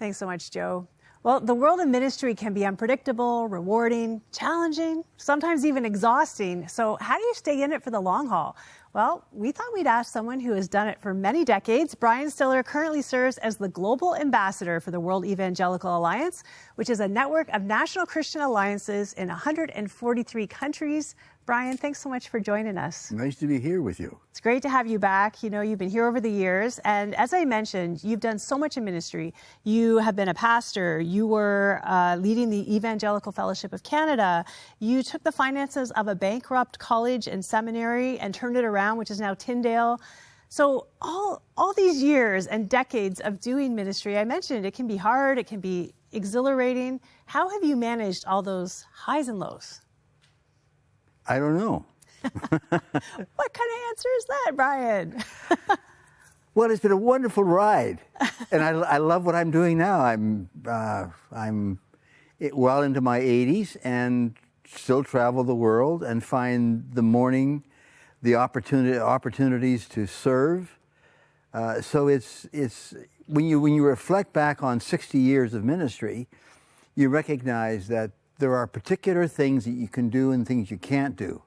Thanks so much, Joe. Well, the world of ministry can be unpredictable, rewarding, challenging, sometimes even exhausting. So how do you stay in it for the long haul? Well, we thought we'd ask someone who has done it for many decades. Brian Stiller currently serves as the Global Ambassador for the World Evangelical Alliance, which is a network of national Christian alliances in 143 countries. Brian, thanks so much for joining us. Nice to be here with you. It's great to have you back. You know, you've been here over the years. And as I mentioned, you've done so much in ministry. You have been a pastor. You were leading the Evangelical Fellowship of Canada. You took the finances of a bankrupt college and seminary and turned it around, which is now Tyndale. So all these years and decades of doing ministry, I mentioned it can be hard. It can be exhilarating. How have you managed all those highs and lows? I don't know. What kind of answer is that, Brian? Well, it's been a wonderful ride, and I love what I'm doing now. I'm well into my 80s and still travel the world and find the morning the opportunities to serve. So it's when you reflect back on 60 years of ministry, you recognize that there are particular things that you can do and things you can't do.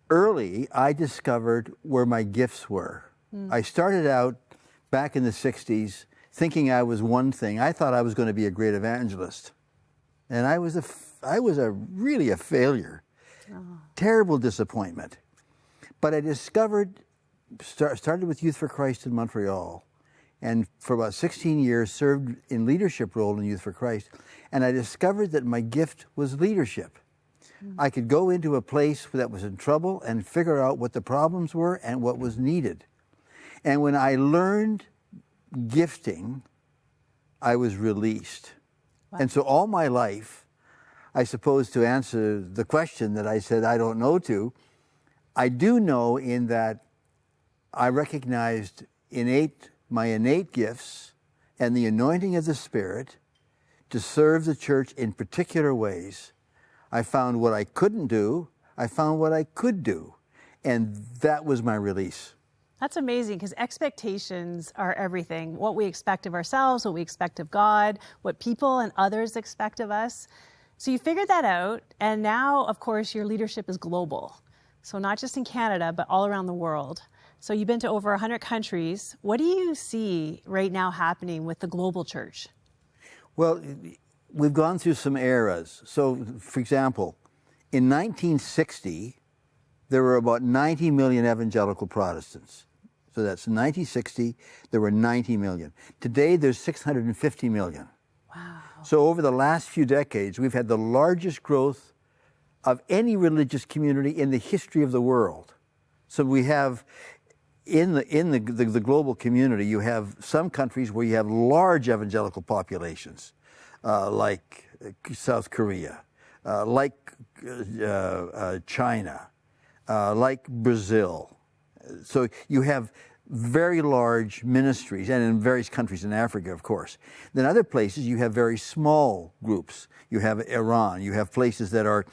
Early, I discovered where my gifts were. I started out back in the 60s thinking I was one thing. I thought I was going to be a great evangelist. And I was really a failure. Terrible disappointment. But I discovered, started with Youth for Christ in Montreal, and for about 16 years served in leadership role in Youth for Christ. And I discovered that my gift was leadership. I could go into a place that was in trouble and figure out what the problems were and what was needed. And when I learned gifting, I was released. Wow. And so all my life, I suppose to answer the question that I said I don't know to, I do know in that I recognized my innate gifts and the anointing of the Spirit to serve the church in particular ways. I found what I couldn't do. I found what I could do. And that was my release. That's amazing, because expectations are everything. What we expect of ourselves, what we expect of God, what people and others expect of us. So you figured that out. And now, of course, your leadership is global. So not just in Canada, but all around the world. So you've been to over 100 countries. What do you see right now happening with the global church? Well, we've gone through some eras. So, for example, in 1960, there were about 90 million evangelical Protestants. So that's 1960, there were 90 million. Today, there's 650 million. Wow. So over the last few decades, we've had the largest growth of any religious community in the history of the world. So we have, in the global community, you have some countries where you have large evangelical populations, like South Korea, like China, like Brazil. So you have very large ministries, and in various countries in Africa, of course. Then other places you have very small groups. You have Iran. You have places that are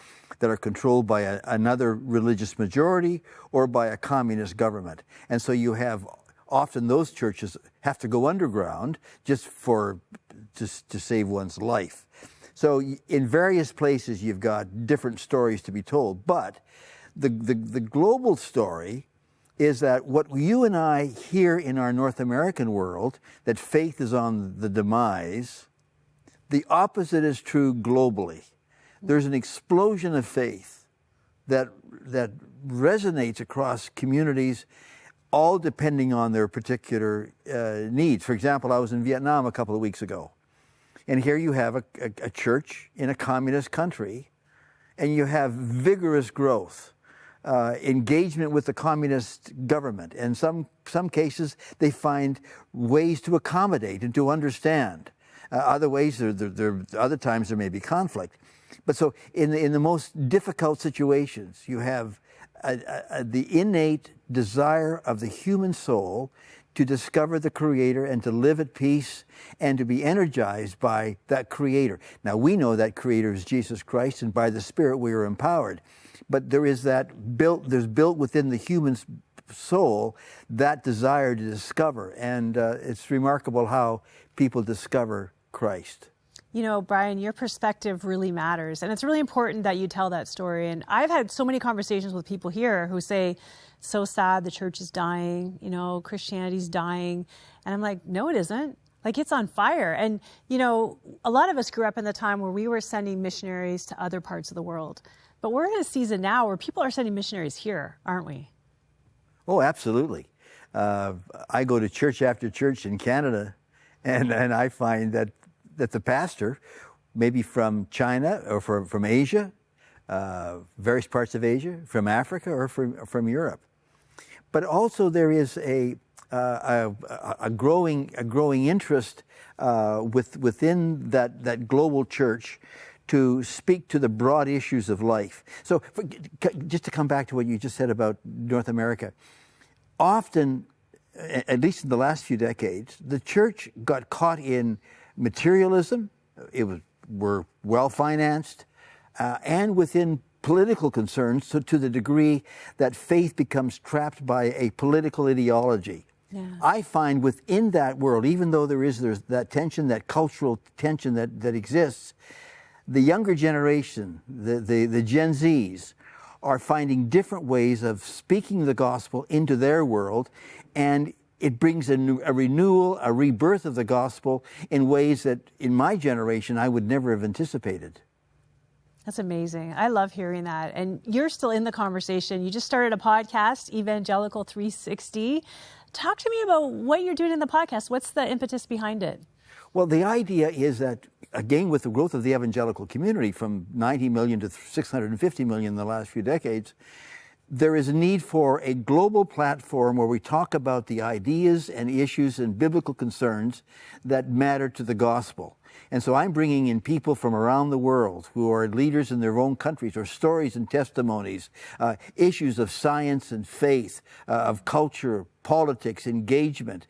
controlled by another religious majority or by a communist government. And so you have often those churches have to go underground just to save one's life. So in various places you've got different stories to be told. But the global story is that what you and I hear in our North American world, that faith is on the demise, the opposite is true globally. There's an explosion of faith that resonates across communities, all depending on their particular needs. For example, I was in Vietnam a couple of weeks ago, and here you have a church in a communist country, and you have vigorous growth. Engagement with the communist government. In some cases, they find ways to accommodate and to understand. Other times there may be conflict. But so in the most difficult situations, you have the innate desire of the human soul to discover the Creator and to live at peace and to be energized by that Creator. Now, we know that Creator is Jesus Christ, and by the Spirit we are empowered. But there is there's built within the human soul that desire to discover. And it's remarkable how people discover Christ. You know, Brian, your perspective really matters. And it's really important that you tell that story. And I've had so many conversations with people here who say, so sad, the church is dying, you know, Christianity's dying. And I'm like, no, it isn't. Like, it's on fire. And, you know, a lot of us grew up in the time where we were sending missionaries to other parts of the world. But we're in a season now where people are sending missionaries here, aren't we? Oh, absolutely. I go to church after church in Canada, and I find that the pastor, maybe from China or from Asia, various parts of Asia, from Africa or from Europe. But also there is a growing interest within that global church to speak to the broad issues of life. So just to come back to what you just said about North America, often, at least in the last few decades, the church got caught in materialism. We're well financed, and within political concerns to the degree that faith becomes trapped by a political ideology. Yeah. I find within that world, even though there's that tension, that cultural tension that exists, the younger generation, the Gen Zs, are finding different ways of speaking the gospel into their world, and it brings a renewal, a rebirth of the gospel in ways that in my generation I would never have anticipated. That's amazing. I love hearing that. And you're still in the conversation. You just started a podcast, Evangelical 360. Talk to me about what you're doing in the podcast. What's the impetus behind it? Well, the idea is that, again, with the growth of the evangelical community from 90 million to 650 million in the last few decades, there is a need for a global platform where we talk about the ideas and issues and biblical concerns that matter to the gospel. And so I'm bringing in people from around the world who are leaders in their own countries, or stories and testimonies, issues of science and faith, of culture, politics, engagement,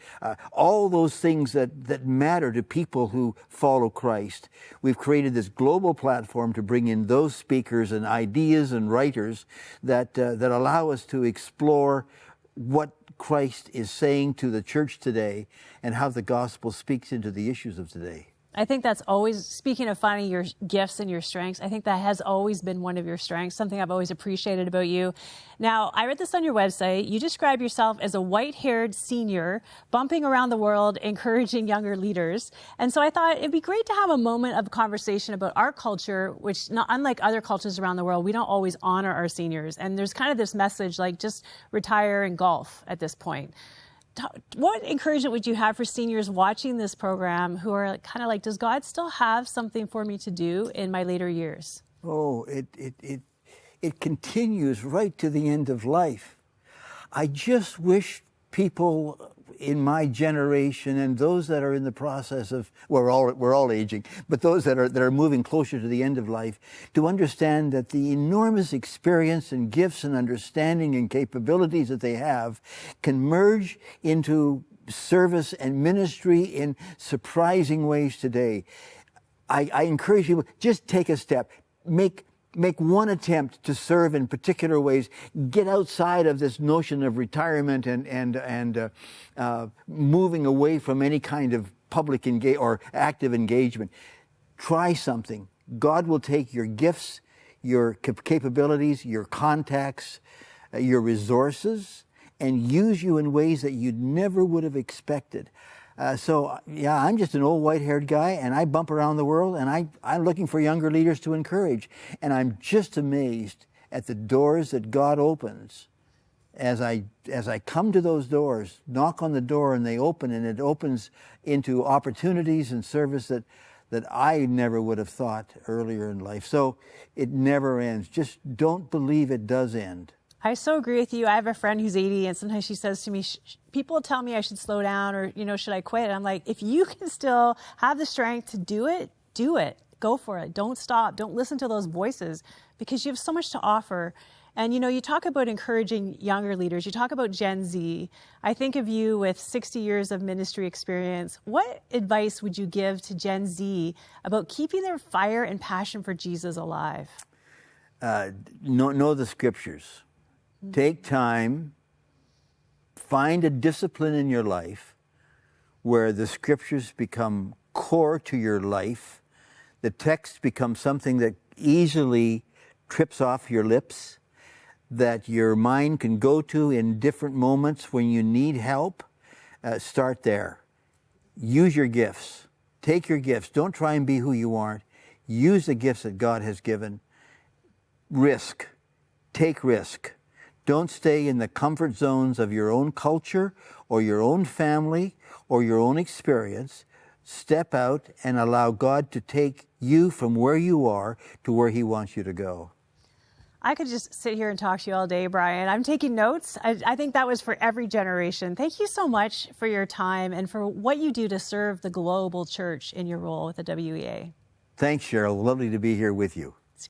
all those things that matter to people who follow Christ. We've created this global platform to bring in those speakers and ideas and writers that allow us to explore what Christ is saying to the church today and how the gospel speaks into the issues of today. I think that's always, speaking of finding your gifts and your strengths, I think that has always been one of your strengths, something I've always appreciated about you. Now, I read this on your website. You describe yourself as a white-haired senior, bumping around the world, encouraging younger leaders. And so I thought it'd be great to have a moment of conversation about our culture, which, not unlike other cultures around the world, we don't always honor our seniors. And there's kind of this message like, just retire and golf at this point. What encouragement would you have for seniors watching this program who are kind of like, does God still have something for me to do in my later years? Oh, it continues right to the end of life. I just wish people in my generation and those that are in the process of, we're all aging, but those that are moving closer to the end of life, to understand that the enormous experience and gifts and understanding and capabilities that they have can merge into service and ministry in surprising ways today. I encourage you, just take a step, make one attempt to serve in particular ways. Get outside of this notion of retirement and moving away from any kind of public or active engagement. Try something. God will take your gifts, your capabilities, your contacts, your resources, and use you in ways that you never would have expected. So I'm just an old white-haired guy, and I bump around the world, and I'm looking for younger leaders to encourage. And I'm just amazed at the doors that God opens as I come to those doors, knock on the door, and they open, and it opens into opportunities and service that I never would have thought earlier in life. So it never ends. Just don't believe it does end. I so agree with you. I have a friend who's 80, and sometimes she says to me, people tell me I should slow down or, should I quit? And I'm like, if you can still have the strength to do it, do it. Go for it. Don't stop. Don't listen to those voices, because you have so much to offer. And, you talk about encouraging younger leaders. You talk about Gen Z. I think of you with 60 years of ministry experience. What advice would you give to Gen Z about keeping their fire and passion for Jesus alive? Know the scriptures. Take time find a discipline in your life where the scriptures become core to your life. The text becomes something that easily trips off your lips, that your mind can go to in different moments when you need help. Start there. Use your gifts. Take your gifts. Don't try and be who you aren't. Use the gifts that God has given. Risk. Take risk. Don't stay in the comfort zones of your own culture or your own family or your own experience. Step out and allow God to take you from where you are to where He wants you to go. I could just sit here and talk to you all day, Brian. I'm taking notes. I think that was for every generation. Thank you so much for your time and for what you do to serve the global church in your role with the WEA. Thanks, Cheryl. Lovely to be here with you.